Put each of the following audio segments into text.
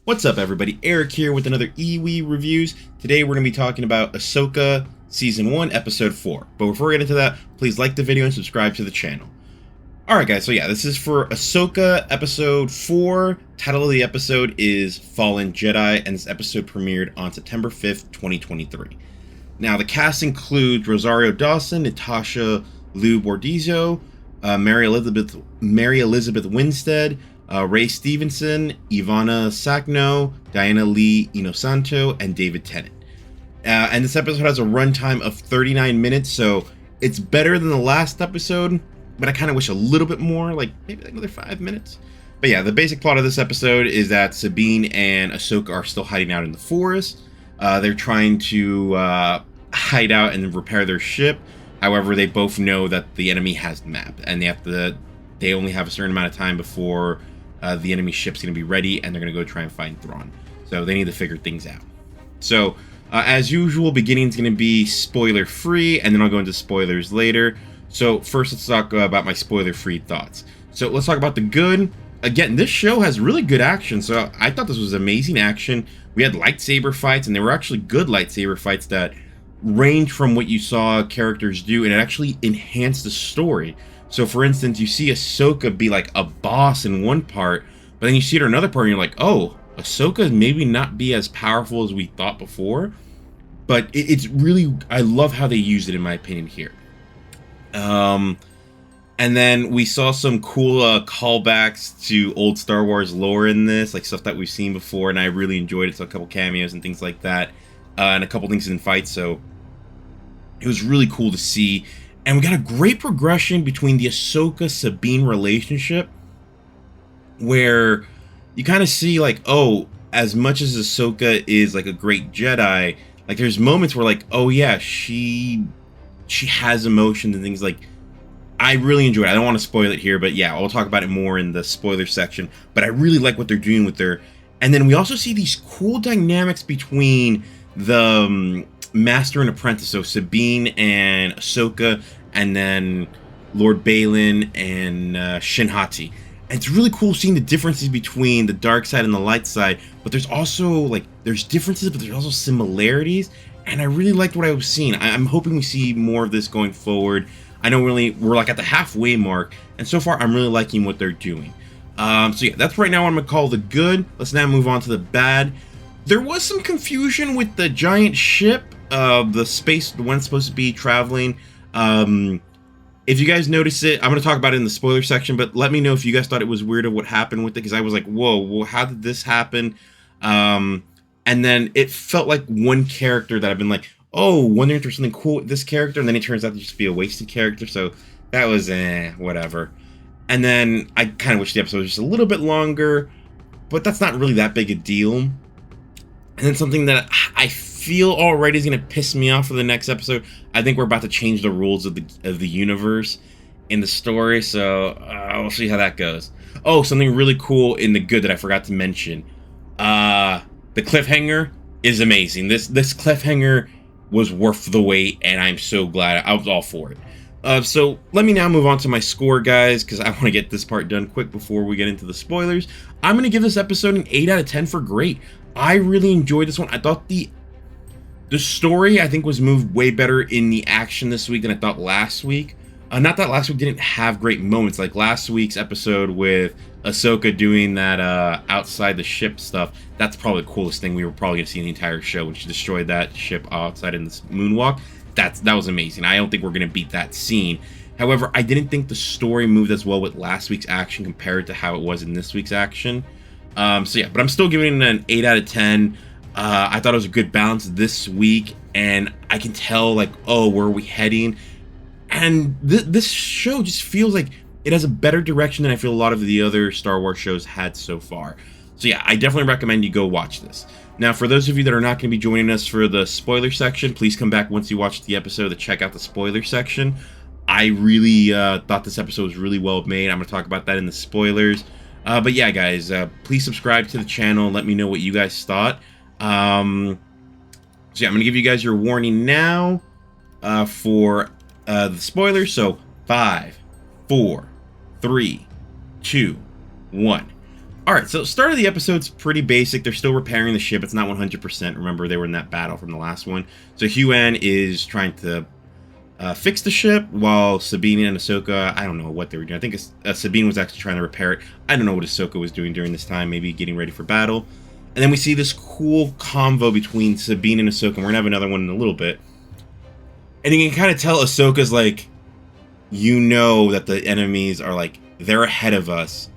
What's up, everybody? Eric here with another EWE Reviews. Today we're going to be talking about Ahsoka Season 1, Episode 4. But before we get into that, please like the video and subscribe to the channel. Alright guys, so yeah, this is for Ahsoka Episode 4. Title of the episode is Fallen Jedi, and this episode premiered on September 5th, 2023. Now, the cast includes Rosario Dawson, Natasha Liu Bordizzo, Mary Elizabeth Winstead, Ray Stevenson, Ivana Sacno, Diana Lee Inosanto, and David Tennant. And this episode has a runtime of 39 minutes, so it's better than the last episode, but I kind of wish a little bit more, like maybe like another 5 minutes. But yeah, the basic plot of this episode is that Sabine and Ahsoka are still hiding out in the forest. They're trying to hide out and repair their ship. However, they both know that the enemy has the map, and they only have a certain amount of time before the enemy ship's going to be ready, and they're going to go try and find Thrawn. So they need to figure things out. So, as usual, beginning's going to be spoiler-free, and then I'll go into spoilers later. So first, let's talk about my spoiler-free thoughts. So let's talk about the good. Again, this show has really good action, so I thought this was amazing action. We had lightsaber fights, and they were actually good lightsaber fights that range from what you saw characters do, and it actually enhanced the story. So, for instance, you see Ahsoka be like a boss in one part, but then you see her in another part, and you're like, oh, Ahsoka maybe not be as powerful as we thought before. But it's really, I love how they used it, in my opinion, here. And then we saw some cool callbacks to old Star Wars lore in this, like stuff that we've seen before, and I really enjoyed it. So a couple cameos and things like that, and a couple things in fights. So it was really cool to see. And we got a great progression between the Ahsoka-Sabine relationship, where you kind of see, like, oh, as much as Ahsoka is, like, a great Jedi, like, there's moments where, like, oh, yeah, she has emotions and things. Like, I really enjoyed it. I don't want to spoil it here, but yeah, I'll talk about it more in the spoiler section. But I really like what they're doing with her. And then we also see these cool dynamics between the Master and Apprentice, so Sabine and Ahsoka, and then Lord Balin and Shin Hati. And it's really cool seeing the differences between the dark side and the light side, but there's also, like, there's differences, but there's also similarities, and I really liked what I was seeing. I'm hoping we see more of this going forward. I know we're like at the halfway mark, and so far I'm really liking what they're doing. So yeah, that's right now what I'm gonna call the good. Let's now move on to the bad. There was some confusion with the giant ship, the space, the one supposed to be traveling. If you guys notice it, I'm going to talk about it in the spoiler section, but let me know if you guys thought it was weird of what happened with it, because I was like, whoa, well, how did this happen? And then it felt like one character that I've been like, oh, wondering if there's something cool with this character, and then it turns out to just be a wasted character, so that was, whatever. And then I kind of wish the episode was just a little bit longer, but that's not really that big a deal. And then something that I feel already is going to piss me off for the next episode. I think we're about to change the rules of the universe in the story, so we'll see how that goes. Oh, something really cool in the good that I forgot to mention. The cliffhanger is amazing. This cliffhanger was worth the wait, and I'm so glad. I was all for it. So let me now move on to my score, guys, because I want to get this part done quick before we get into the spoilers. I'm going to give this episode an 8 out of 10 for great. I really enjoyed this one. I thought the story, I think, was moved way better in the action this week than I thought last week. Not that last week didn't have great moments, like last week's episode with Ahsoka doing that outside the ship stuff. That's probably the coolest thing we were probably going to see in the entire show, when she destroyed that ship outside in this moonwalk. That was amazing. I don't think we're going to beat that scene. However, I didn't think the story moved as well with last week's action compared to how it was in this week's action. So yeah, but I'm still giving it an 8 out of 10. I thought it was a good balance this week, and I can tell, like, oh, where are we heading? And this show just feels like it has a better direction than I feel a lot of the other Star Wars shows had so far. So yeah, I definitely recommend you go watch this. Now, for those of you that are not going to be joining us for the spoiler section, please come back once you watch the episode to check out the spoiler section. I really thought this episode was really well made. I'm going to talk about that in the spoilers. But yeah, guys, please subscribe to the channel and let me know what you guys thought. So yeah, I'm going to give you guys your warning now for the spoilers. So 5, 4, 3, 2, 1. Alright, so start of the episode's pretty basic. They're still repairing the ship. It's not 100%. Remember, they were in that battle from the last one. So Huen is trying to fix the ship, while Sabine and Ahsoka, I don't know what they were doing. I think Sabine was actually trying to repair it. I don't know what Ahsoka was doing during this time, maybe getting ready for battle. And then we see this cool convo between Sabine and Ahsoka, and we're going to have another one in a little bit. And you can kind of tell Ahsoka's like, you know that the enemies are like, they're ahead of us.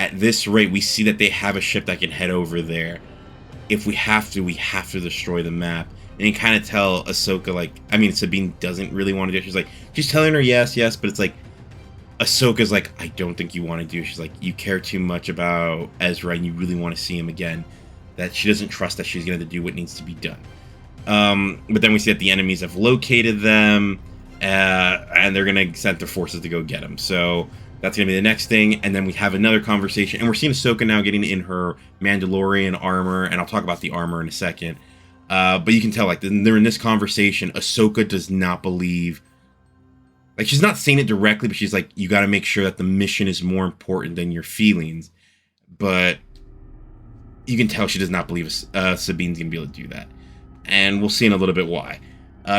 At this rate, we see that they have a ship that can head over there. If we have to destroy the map. And you kind of tell Ahsoka, like, I mean, Sabine doesn't really want to do it. She's like, she's telling her yes, but it's like, Ahsoka's like, I don't think you want to do it. She's like, you care too much about Ezra and you really want to see him again. That she doesn't trust that she's going to do what needs to be done. But then we see that the enemies have located them, and they're going to send their forces to go get them. So that's going to be the next thing. And then we have another conversation, and we're seeing Ahsoka now getting in her Mandalorian armor, and I'll talk about the armor in a second. But you can tell, like, they're in this conversation. Ahsoka does not believe, like, she's not saying it directly, but she's like, you got to make sure that the mission is more important than your feelings. But you can tell she does not believe Sabine's going to be able to do that. And we'll see in a little bit why.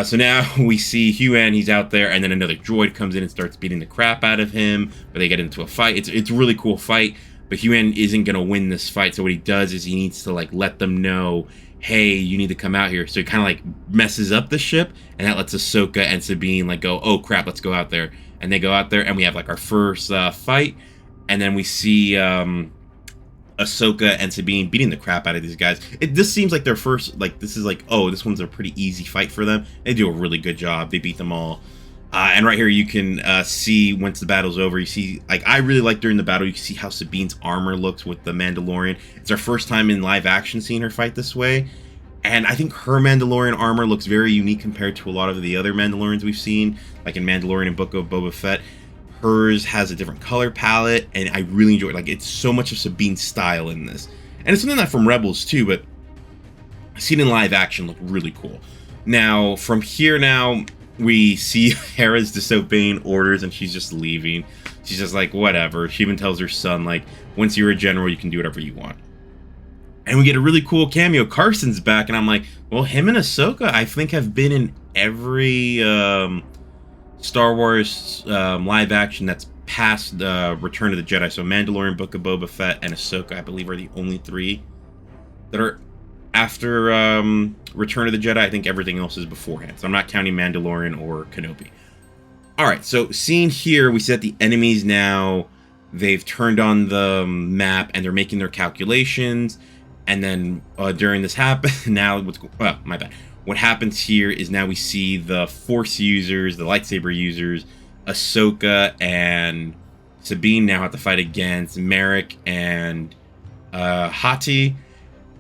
So now we see Huen, he's out there, and then another droid comes in and starts beating the crap out of him, but they get into a fight. It's a really cool fight, but Huen isn't going to win this fight, so what he does is he needs to, like, let them know, hey, you need to come out here. So he kind of, like, messes up the ship, and that lets Ahsoka and Sabine, like, go, oh, crap, let's go out there. And they go out there, and we have, like, our first fight, and then we see Ahsoka and Sabine beating the crap out of these guys. This seems like their first, like, this is like, oh, this one's a pretty easy fight for them. They do a really good job. They beat them all. And right here you can see, once the battle's over, you see, like, I really like during the battle, you can see how Sabine's armor looks with the Mandalorian. It's our first time in live action seeing her fight this way. And I think her Mandalorian armor looks very unique compared to a lot of the other Mandalorians we've seen, like in Mandalorian and Book of Boba Fett. Hers has a different color palette, and I really enjoy it. Like, it's so much of Sabine's style in this. And it's something that from Rebels too, but seen in live action look really cool. Now, from here now, we see Hera's disobeying orders, and she's just leaving. She's just like, whatever. She even tells her son, like, once you're a general, you can do whatever you want. And we get a really cool cameo. Carson's back, and I'm like, well, him and Ahsoka, I think, have been in every Star Wars live action that's past Return of the Jedi. So Mandalorian, Book of Boba Fett, and Ahsoka, I believe, are the only three that are after Return of the Jedi. I think everything else is beforehand. So I'm not counting Mandalorian or Kenobi. Alright, so seeing here, we see that the enemies now, they've turned on the map, and they're making their calculations. And then during this now, my bad. What happens here is now we see the Force users, the lightsaber users, Ahsoka and Sabine now have to fight against Merrick and Hati.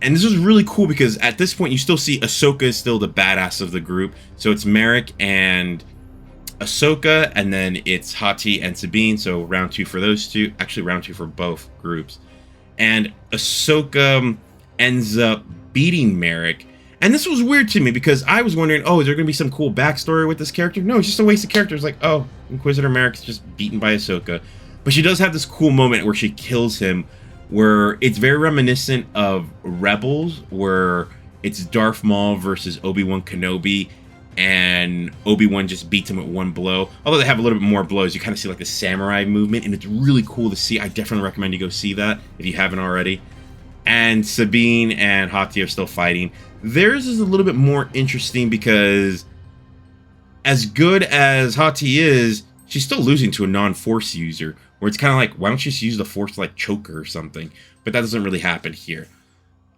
And this is really cool because at this point you still see Ahsoka is still the badass of the group. So it's Merrick and Ahsoka, and then it's Hati and Sabine. So round 2 for those two. Actually, round 2 for both groups. And Ahsoka ends up beating Merrick. And this was weird to me because I was wondering, oh, is there going to be some cool backstory with this character? No, it's just a waste of characters. Like, oh, Inquisitor Merrick's just beaten by Ahsoka. But she does have this cool moment where she kills him, where it's very reminiscent of Rebels, where it's Darth Maul versus Obi-Wan Kenobi, and Obi-Wan just beats him with one blow. Although they have a little bit more blows, you kind of see like the samurai movement, and it's really cool to see. I definitely recommend you go see that if you haven't already. And Sabine and Hati are still fighting. Theirs is a little bit more interesting because as good as Hati is, she's still losing to a non-Force user, where it's kind of like, why don't you just use the Force to like choke her or something? But that doesn't really happen here.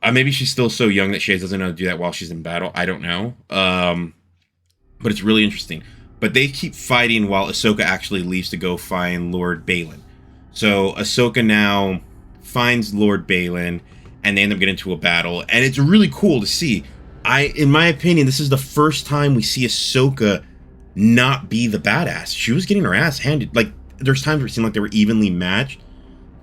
Maybe she's still so young that she doesn't know how to do that while she's in battle. I don't know. But it's really interesting. But they keep fighting while Ahsoka actually leaves to go find Lord Balin. So Ahsoka now finds Lord Balin, and they end up getting into a battle, and it's really cool to see. In my opinion, this is the first time we see Ahsoka not be the badass. She was getting her ass handed. Like, there's times where it seemed like they were evenly matched,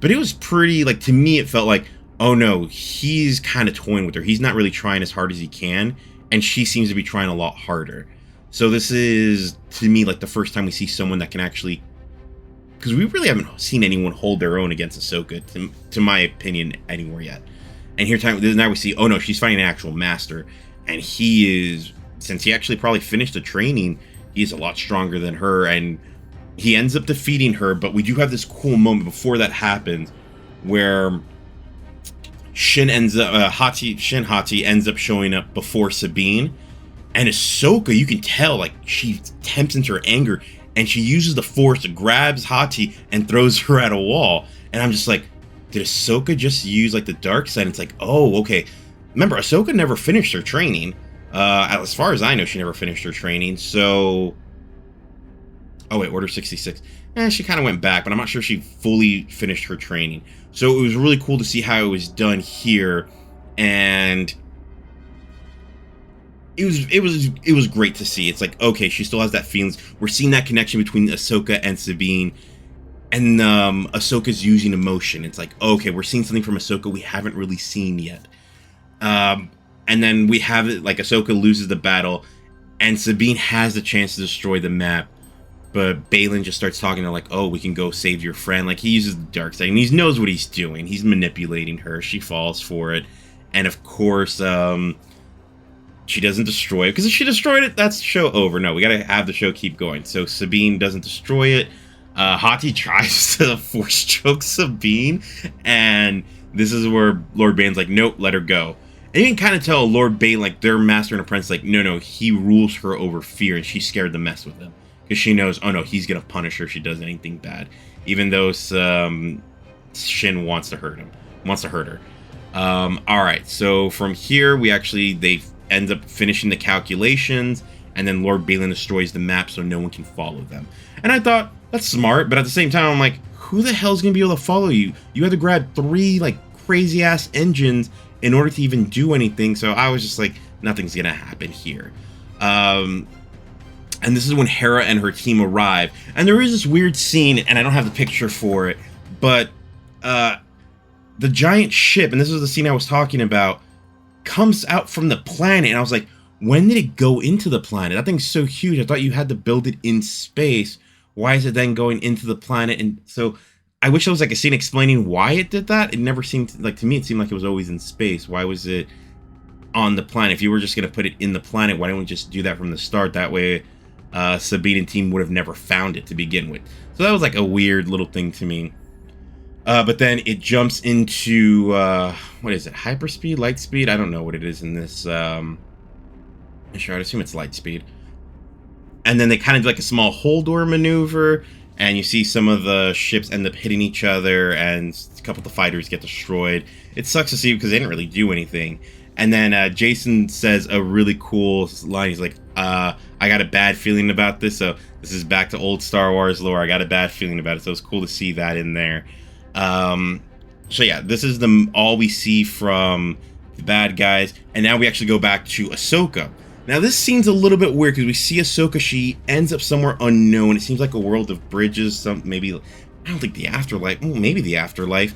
but it was pretty, like, to me, it felt like, oh no, he's kind of toying with her. He's not really trying as hard as he can, and she seems to be trying a lot harder. So this is, to me, like the first time we see someone that can actually because we really haven't seen anyone hold their own against Ahsoka, to my opinion, anywhere yet. And here now we see, oh no, she's fighting an actual master, and he is, since he actually probably finished the training, he is a lot stronger than her, and he ends up defeating her. But we do have this cool moment before that happens, where Shin Hati ends up showing up before Sabine, and Ahsoka, you can tell, like, she tempts into her anger, and she uses the Force, grabs Hati, and throws her at a wall. And I'm just like, did Ahsoka just use, like, the dark side? It's like, oh, okay. Remember, Ahsoka never finished her training. As far as I know, she never finished her training, so... Oh, wait, Order 66. She kind of went back, but I'm not sure she fully finished her training. So it was really cool to see how it was done here, and... It was great to see. It's like, okay, she still has that feelings. We're seeing that connection between Ahsoka and Sabine, and Ahsoka's using emotion. It's like, okay, we're seeing something from Ahsoka we haven't really seen yet. And then we have it, like, Ahsoka loses the battle, and Sabine has the chance to destroy the map, but Baylan just starts talking to her like, oh, we can go save your friend. Like, he uses the dark side, and he knows what he's doing. He's manipulating her. She falls for it, and of course, she doesn't destroy it, because if she destroyed it, that's the show over. No, we gotta have the show keep going. So Sabine doesn't destroy it. Hati tries to force choke Sabine, and this is where Lord Baylan's like, nope, let her go. And you can kind of tell Lord Baylan, like, their master and apprentice, like, no, he rules her over fear, and she's scared to mess with him, because she knows, oh no, he's gonna punish her if she does anything bad, even though Shin wants to hurt her. All right, so from here, they end up finishing the calculations, and then Lord Baylan destroys the map so no one can follow them. And I thought, that's smart, but at the same time, I'm like, who the hell's gonna be able to follow you? You had to grab 3, like, crazy-ass engines in order to even do anything, so I was just like, nothing's gonna happen here. And this is when Hera and her team arrive, and there is this weird scene, and I don't have the picture for it, but the giant ship, and this is the scene I was talking about, comes out from the planet, and I was like, when did it go into the planet? That thing's so huge. I thought you had to build it in space. Why is it then going into the planet? And so I wish there was like a scene explaining why it did that. It never seemed like, to me, it seemed like it was always in space. Why was it on the planet? If you were just going to put it in the planet, why don't we just do that from the start? That way Sabine and team would have never found it to begin with. So that was like a weird little thing to me. But then it jumps into, what is it, hyperspeed, light speed? I don't know what it is in this, I'm sure, I'd assume it's light speed. And then they kind of do like a small Holdor maneuver, and you see some of the ships end up hitting each other, and a couple of the fighters get destroyed. It sucks to see because they didn't really do anything. And then Jason says a really cool line. He's like, I got a bad feeling about this, so this is back to old Star Wars lore. I got a bad feeling about it, so it's cool to see that in there. So yeah, this is all we see from the bad guys, and now we actually go back to Ahsoka. Now this scene's a little bit weird because we see Ahsoka, she ends up somewhere unknown. It seems like a world of bridges, maybe, I don't think the afterlife, maybe the afterlife.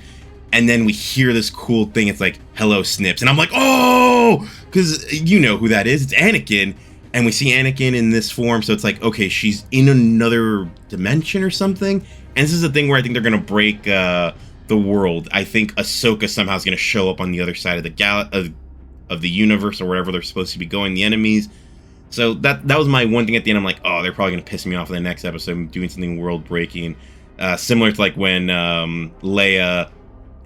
And then we hear this cool thing, it's like, hello Snips, and I'm like, oh, because you know who that is, it's Anakin. And we see Anakin in this form, so it's like, okay, she's in another dimension or something. And this is the thing where I think they're going to break the world. I think Ahsoka somehow is going to show up on the other side of the of the universe, or wherever they're supposed to be going, the enemies. So that was my one thing at the end. I'm like, oh, they're probably going to piss me off in the next episode, doing something world-breaking. Similar to like when Leia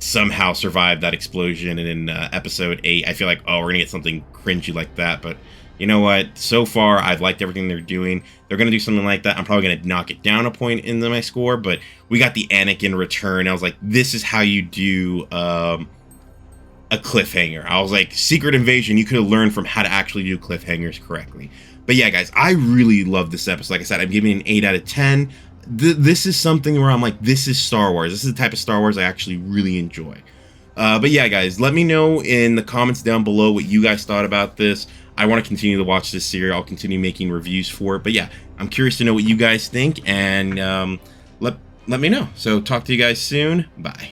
somehow survived that explosion in episode 8. I feel like, oh, we're going to get something cringy like that, but... You know what? So far, I've liked everything they're doing. They're going to do something like that. I'm probably going to knock it down a point in my score, but we got the Anakin return. I was like, this is how you do a cliffhanger. I was like, Secret Invasion, you could have learned from how to actually do cliffhangers correctly. But yeah, guys, I really love this episode. Like I said, I'm giving it an 8 out of 10. This is something where I'm like, this is Star Wars. This is the type of Star Wars I actually really enjoy. But yeah, guys, let me know in the comments down below what you guys thought about this. I want to continue to watch this series. I'll continue making reviews for it. But yeah, I'm curious to know what you guys think, and let me know. So talk to you guys soon. Bye.